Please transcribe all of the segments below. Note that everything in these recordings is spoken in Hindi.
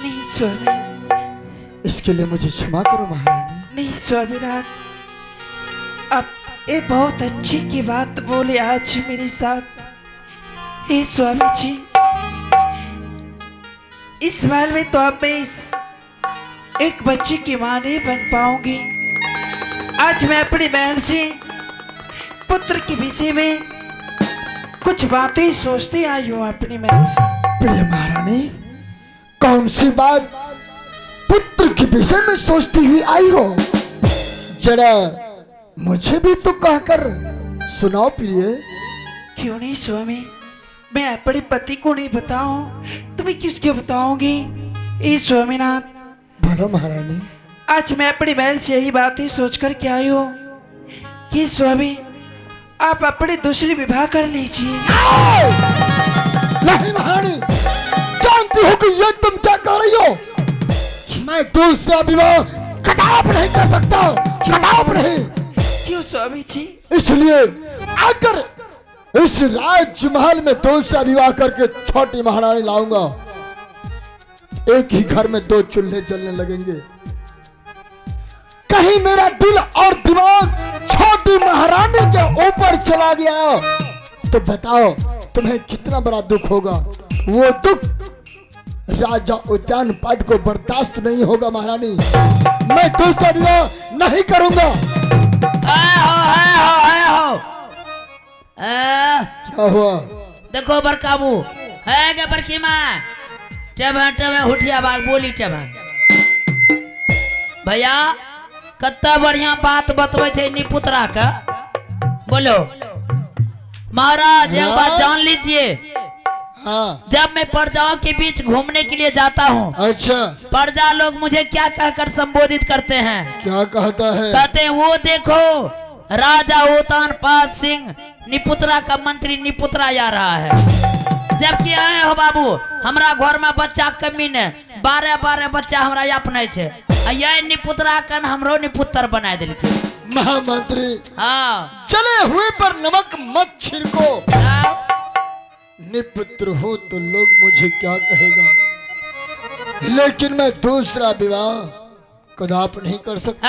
नहीं स्वामी, इसके लिए मुझे क्षमा करो महारानी। नहीं स्वामीनाथ, अब ये बहुत अच्छी की बात बोले आज मेरे साथ। हे स्वामी जी, इस महल में तो अब मैं इस एक बच्चे की मां नहीं बन पाऊंगी। आज मैं अपने महल से पुत्र के विषय में कुछ बातें सोचते आई हूँ अपने महल से। प्रिय महारानी, कौन सी बात पुत्र के विषय में सोचती हुई आई हो? जरा मुझे भी तो कहकर सुनाओ प्रिय। क्यों नहीं स्वामी, मैं अपने पति को नहीं बताऊं, तुम्हें किसको बताओगी? ए स्वामीनाथ, बोलो महारानी। आज मैं अपने महल से यही बातें सोच कर के आई हूँ कि स्वामी आप अपने दूसरे विवाह कर लीजिए। नहीं महारानी, जानती हो कि ये तुम क्या कर रही हो? मैं दूसरा विवाह कदाप नहीं कर सकता, कदाप नहीं। क्यों स्वामी जी? इसलिए अगर इस राजमहल में दूसरा विवाह करके छोटी महारानी लाऊंगा, एक ही घर में दो चूल्हे जलने लगेंगे। कहीं मेरा दिल और दिमाग छोटी महारानी के ऊपर चला गया तो बताओ तुम्हें कितना बड़ा दुख होगा। वो दुख राजा उद्यान पद को बर्दाश्त नहीं होगा महारानी। मैं दूसरा विवाह नहीं करूंगा। क्या हुआ? देखो बरकाबू है क्या बरकी माँ? हुठिया बाग बोली भैया कत्ता बढ़िया बात बतवे छे निपुत्रा का। बोलो महाराज, एक बात जान लीजिए। हाँ। जब मैं प्रजाओं के बीच घूमने के लिए जाता हूँ, अच्छा, प्रजा लोग मुझे क्या कहकर संबोधित करते हैं? क्या कहता है? कहते हैं वो देखो राजा उत्तानपाद सिंह निपुत्रा का मंत्री निपुत्रा आ रहा है। जबकि आए हो बाबू, हमरा घर में बच्चा कमी ने 12 बच्चा हमरा अपने छे। ये निपुत्रा कन हमरो निपुत्र बना दिलके। महामंत्री, हाँ, चले हुए पर नमक मत छिड़को। निपुत्र हो तो लोग मुझे क्या कहेगा, लेकिन मैं दूसरा विवाह कदापि नहीं कर सकता।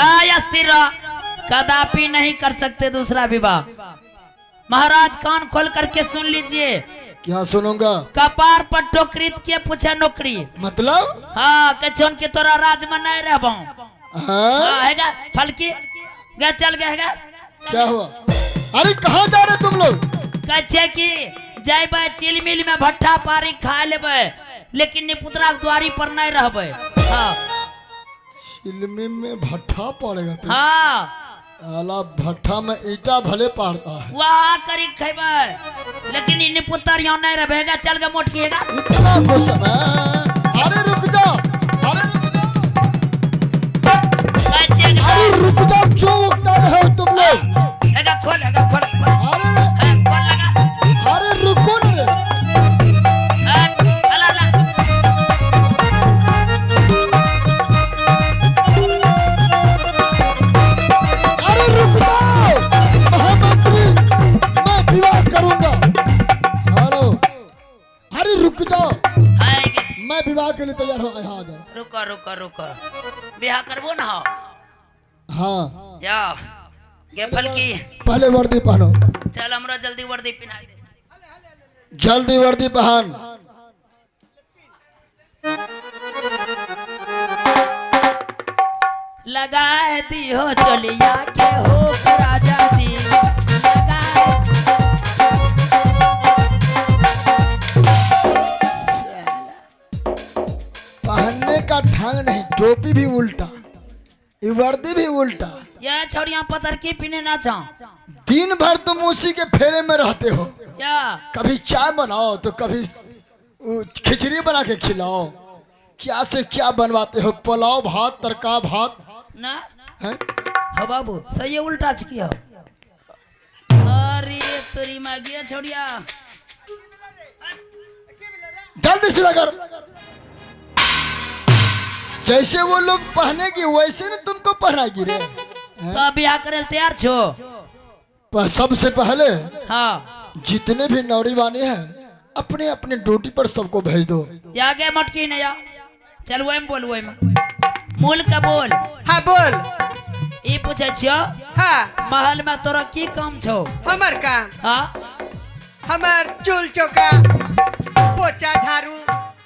कदापि नहीं कर सकते दूसरा विवाह। महाराज कान खोल करके सुन लीजिए। क्या सुनूंगा? कपार पर टोकरीत के पूछे नौकरी। मतलब? हाँ, कचौन के तोरा राज में नहीं रह हाँ? हैगा फलकी गे चल गए हैगा। क्या हुआ? अरे कहाँ जा रहे तुम लोग? कहे कि जाइबे चिल मिल में भट्ठा पारी खा लेबे, लेकिन निपुत्रा द्वारी पर नहीं रहबे। हाँ, चिलमी में भट्ठा पड़ेगा? हाँ, आला भट्ठा में ईटा भले पड़ता है, वहाँ करी खेबे, लेकिन इन पुत्र यहाँ नहीं रहेगा। चल के मोट किएगा। इतना गुस्सा है? अरे रुक जाओ, अरे रुक जाओ, अरे रुक जाओ, क्यों उगता रहे हो तुम लोग? खोल अरे रुको न। अरे रुक जाओ महामंत्री, मैं विवाह करूंगा। हेलो, अरे रुक जाओ, मैं विवाह के लिए तैयार हो। यहाँ आ जाओ। रुको ब्याह करबो ना? हाँ, या गे फलकी पहले वर्दी पहनो। चल हमरा जल्दी वर्दी पहना दे। जल्दी वर्दी पहन। लगाए दी हो चलिया के हो राजा दी। पहनने का ढंग नहीं, टोपी भी उल्टा, वर्दी भी उल्टा। ये छोड़िया पतर की पीने ना चाह। दिन भर तुम उसी के फेरे में रहते हो। या कभी चाय बनाओ तो कभी खिचड़ी बना के खिलाओ, क्या से क्या बनवाते हो, पुलाव भात, तड़का भात ना है? हो बाबू सही उल्टा चुकी हो। अरे तेरी माँ गया छोड़िया, जल्दी से लगा। जैसे वो लोग पहनेगी वैसे ना तुमको पहनाएगी रे। तो ब्याह करे तैयार छो? सबसे पहले हाँ, जितने भी नौड़ी वाले हैं अपने अपने ड्यूटी पर सबको भेज दो। आगे मटकी नहीं या चल वही में बोल वही में मूल का बोल। हाँ बोल। ई पूछे छियो हाँ महल में तोरा की काम छो? हमार काम, हाँ हमार चूल चौका पोछा झाड़ू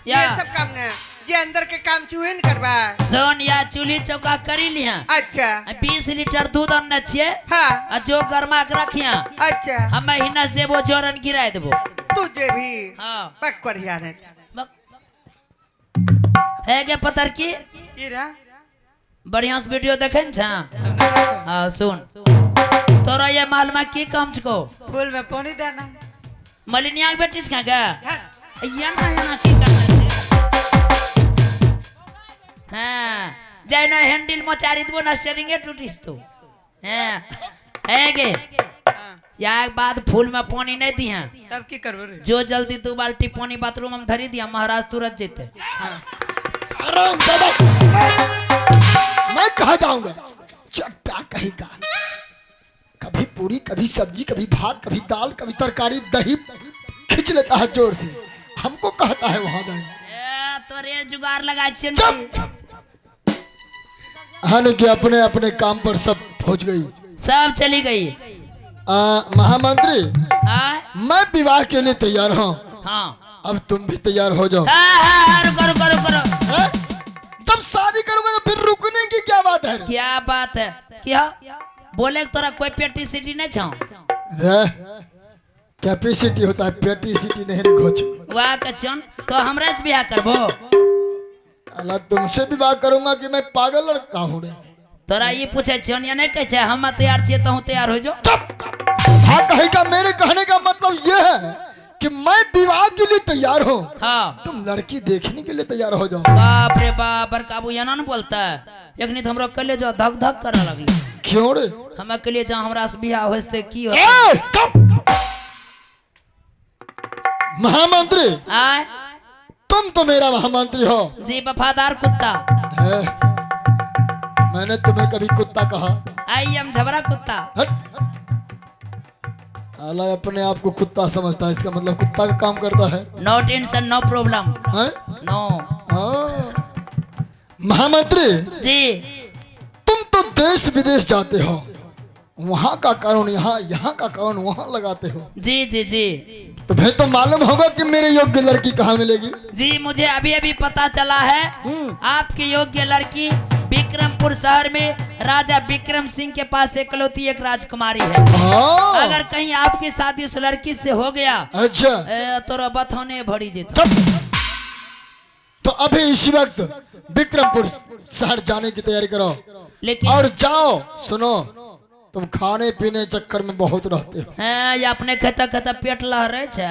ये या। सब काम ने जे अंदर के काम छुए न करबा। सोन या चूल्ही चौका करी लिया। अच्छा 20 लीटर दूध अन्ने छिए हाँ आ जो गरमा के रखिया अच्छा हम हिना से वो जोरन गिराय देबो। तुझे भी हाँ पक बढ़िया ने है के पतर की इरा बढ़िया से वीडियो देखे न छा। हाँ सुन तोरा ये महल में की काम छको? फूल में पानी देना। मलिनिया के बेटी से का हाँ। या ना की करते हाँ जय ना हैंडल मचारी दो ना स्टीयरिंग टूटिस तो हाँ है गे या बाद फूल में पानी नहीं दिया तब की करबो रे? जो जल्दी 2 बाल्टी पानी बाथरूम में धरी दिया महाराज तुरंत जीते। आराम से बैठ। मैं कहा जाऊंगा चट्टा कहेगा। कभी पूरी कभी सब्जी कभी भात कभी दाल कभी तरकारी दही खींच लेता है जोर से, हमको कहता है वहां जाए। तो रे जुगाड़ लगा हानि के अपने अपने काम पर सब पहुंच गई, सब चली गई। महामंत्री मैं विवाह के लिए तैयार हूँ। हाँ अब तुम भी तैयार हो जाओ। रुको रुको रुको है? जब शादी करोगे तो फिर रुकने की क्या बात है? क्या बात है क्या बोले तोरा कोई पेटी सिटी नहीं छो? कैपेसिटी होता है पेटी सिटी नहीं रे घोच। वाह कचन तो हमरा से ब्याह करबो? अल्लाह तुमसे विवाह करूंगा कि मैं पागल लड़का हूँ रे? तोरा ये पूछे छियन या नहीं कहे छे हम तैयार छिए तो तैयार हो जाओ। हाँ कहेगा मेरे कहने का मतलब ये है कि मैं विवाह के लिए तैयार हूँ। हाँ तुम लड़की देखने के लिए तैयार हो जाओ। बाप रे बाप बरकाबू या ना बोलता है एक तो हमरा कले जो धक धक करे लगली। क्यों रे? हम के लिए जहाँ हमरा से बियाह होते की हो? महामंत्री आय तुम तो मेरा महामंत्री हो। जी वफादार कुत्ता। मैंने तुम्हें कभी कुत्ता कहा? आई एम झबरा कुत्ता। अल्लाह अपने आप को कुत्ता समझता है, इसका मतलब कुत्ता का काम करता है। No tension no problem no. महामंत्री जी तुम तो देश विदेश जाते हो, वहाँ का कानून यहाँ, यहाँ का कानून वहाँ लगाते हो। जी जी जी तुम्हें तो मालूम होगा कि मेरे योग्य लड़की कहाँ मिलेगी। जी मुझे अभी अभी पता चला है आपकी योग्य लड़की विक्रमपुर शहर में राजा विक्रम सिंह के पास एकलौती एक राजकुमारी है। अगर कहीं आपकी शादी उस लड़की से हो गया अच्छा तो बथौने भरी जेता। तो अभी इसी वक्त विक्रमपुर शहर जाने की तैयारी करो। लेकिन और जाओ सुनो, तुम खाने पीने चक्कर में बहुत रहते हो। ये अपने खाता खाता पेट लहरे छे।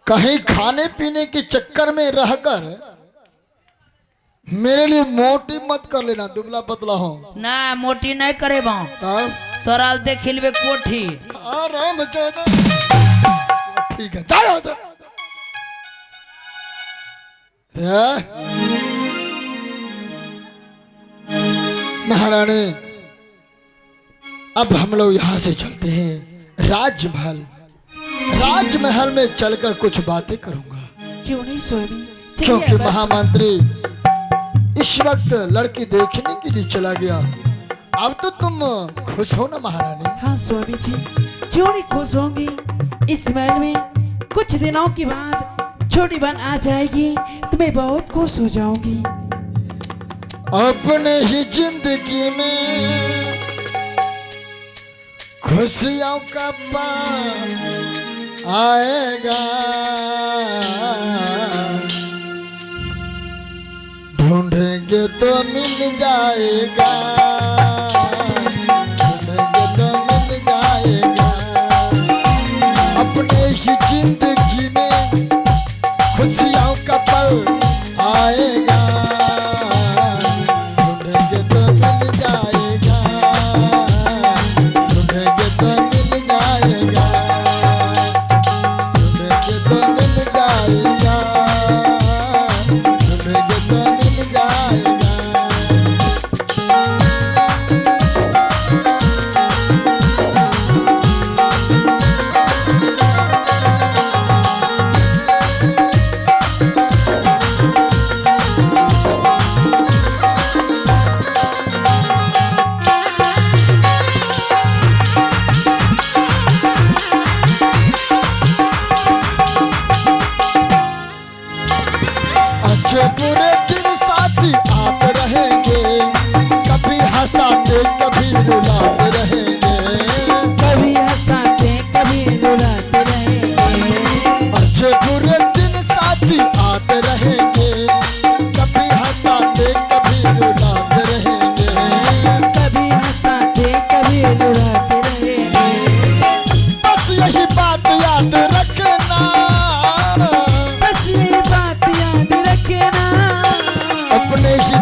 कहीं खाने पीने के चक्कर में रहकर मेरे लिए मोटी मत कर लेना, दुबला पतला हो ना। मोटी नहीं करे तोरा देख लेबे कोठी। आराम ठीक है जाओ तो। महारानी अब हम लोग यहाँ से चलते हैं राजमहल। राजमहल में चलकर कुछ बातें करूंगा। क्यों नहीं स्वामी? क्योंकि महामंत्री इस वक्त लड़की देखने के लिए चला गया। अब तो तुम खुश हो ना महारानी? हाँ स्वामी जी क्यों नहीं खुश होंगी। इस महल में कुछ दिनों के बाद छोटी बहन आ जाएगी तो मैं बहुत खुश हो जाऊंगी। अपने ही जिंदगी में खुशियों का पार आएगा, ढूंढेंगे तो मिल जाएगा, ढूंढेंगे तो मिल जाएगा। अपने ही जिंदगी में खुशियों का पल आएगा, ढूंढेंगे तो मिल जाएगा, ढूंढेंगे तो मिल जाएगा, ढूंढेंगे तो मिल जाएगा, ढूंढेंगे तो मिल जाएगा। अच्छे बुरे दिन साथी आते रहेंगे, कभी हंसाते कभी रुलाते रहेंगे, कभी हंसाते कभी रुलाते रहेंगे। अच्छे बुरे दिन साथी आते रहेंगे, कभी हंसाते कभी रुलाते रहेंगे, कभी हंसाते कभी रुलाते रहेंगे। बस यही बात याद रखना, बस ये बात याद रखना, अपने ही